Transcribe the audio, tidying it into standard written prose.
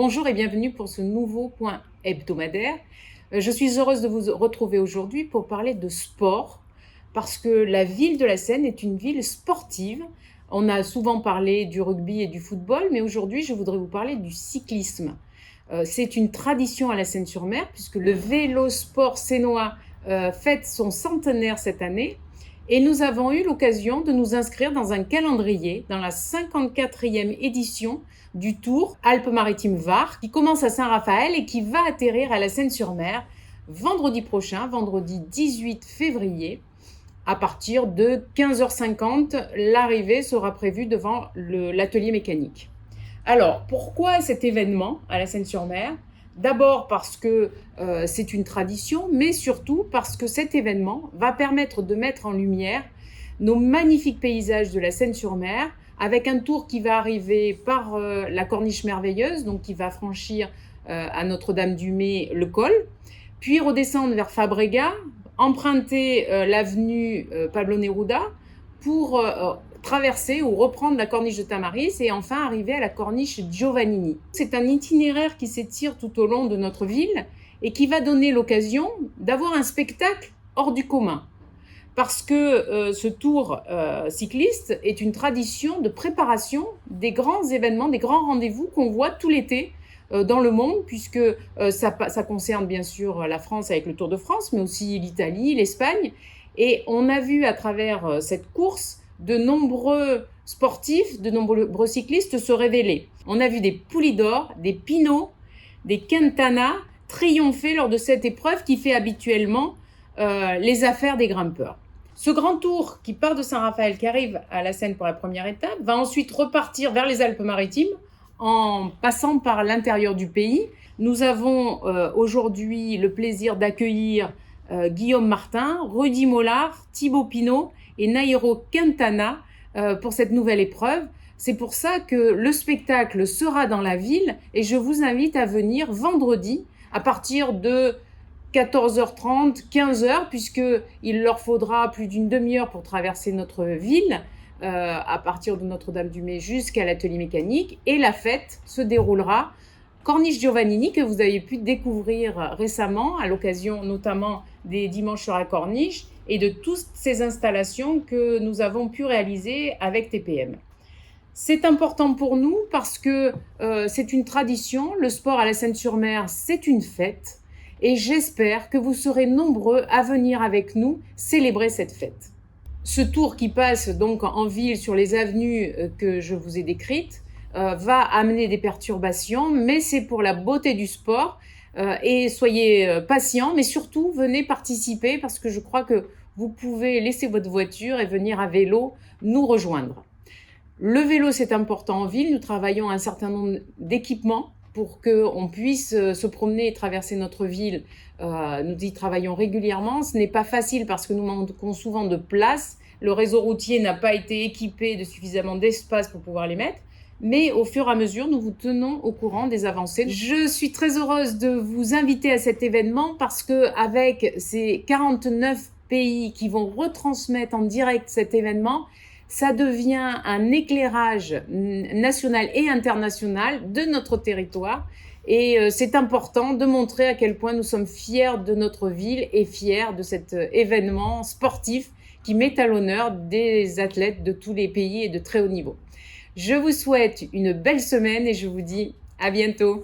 Bonjour et bienvenue pour ce nouveau point hebdomadaire. Je suis heureuse de vous retrouver aujourd'hui pour parler de sport, parce que la ville de la Seine est une ville sportive. On a souvent parlé du rugby et du football, mais aujourd'hui je voudrais vous parler du cyclisme. C'est une tradition à la Seine-sur-Mer, puisque le vélo-sport sénois fête son centenaire cette année. Et nous avons eu l'occasion de nous inscrire dans un calendrier, dans la 54e édition du Tour Alpes-Maritimes-Var, qui commence à Saint-Raphaël et qui va atterrir à la Seine-sur-Mer vendredi prochain, vendredi 18 février. À partir de 15h50, l'arrivée sera prévue devant l'atelier mécanique. Alors, pourquoi cet événement à la Seine-sur-Mer ? D'abord parce que c'est une tradition, mais surtout parce que cet événement va permettre de mettre en lumière nos magnifiques paysages de la Seine-sur-Mer, avec un tour qui va arriver par la Corniche Merveilleuse, donc qui va franchir à Notre-Dame-du-Mez le col, puis redescendre vers Fabregat, emprunter l'avenue Pablo Neruda pour traverser ou reprendre la corniche de Tamaris et enfin arriver à la corniche Giovannini. C'est un itinéraire qui s'étire tout au long de notre ville et qui va donner l'occasion d'avoir un spectacle hors du commun. Parce que ce tour cycliste est une tradition de préparation des grands événements, des grands rendez-vous qu'on voit tout l'été dans le monde, puisque ça concerne bien sûr la France avec le Tour de France, mais aussi l'Italie, l'Espagne. Et on a vu à travers cette course de nombreux sportifs, de nombreux cyclistes se révéler. On a vu des Poulidor, des Pinot, des Quintana triompher lors de cette épreuve qui fait habituellement les affaires des grimpeurs. Ce grand tour qui part de Saint-Raphaël, qui arrive à la Seine pour la première étape, va ensuite repartir vers les Alpes-Maritimes en passant par l'intérieur du pays. Nous avons aujourd'hui le plaisir d'accueillir Guillaume Martin, Rudy Mollard, Thibaut Pinot et Nairo Quintana pour cette nouvelle épreuve. C'est pour ça que le spectacle sera dans la ville et je vous invite à venir vendredi à partir de 14h30, 15h, puisqu'il leur faudra plus d'une demi-heure pour traverser notre ville, à partir de Notre-Dame-du-Mez jusqu'à l'atelier mécanique. Et la fête se déroulera Corniche Giovannini, que vous avez pu découvrir récemment, à l'occasion notamment des Dimanches sur la Corniche, et de toutes ces installations que nous avons pu réaliser avec TPM. C'est important pour nous parce que c'est une tradition, le sport à la Seine-sur-Mer, c'est une fête, et j'espère que vous serez nombreux à venir avec nous célébrer cette fête. Ce tour qui passe donc en ville sur les avenues que je vous ai décrites va amener des perturbations, mais c'est pour la beauté du sport. Et soyez patients, mais surtout venez participer parce que je crois que vous pouvez laisser votre voiture et venir à vélo nous rejoindre. Le vélo, c'est important en ville. Nous travaillons un certain nombre d'équipements pour qu'on puisse se promener et traverser notre ville. Nous y travaillons régulièrement. Ce n'est pas facile parce que nous manquons souvent de place. Le réseau routier n'a pas été équipé de suffisamment d'espace pour pouvoir les mettre. Mais au fur et à mesure, nous vous tenons au courant des avancées. Je suis très heureuse de vous inviter à cet événement parce que avec ces 49 pays qui vont retransmettre en direct cet événement, ça devient un éclairage national et international de notre territoire. Et c'est important de montrer à quel point nous sommes fiers de notre ville et fiers de cet événement sportif qui met à l'honneur des athlètes de tous les pays et de très haut niveau. Je vous souhaite une belle semaine et je vous dis à bientôt.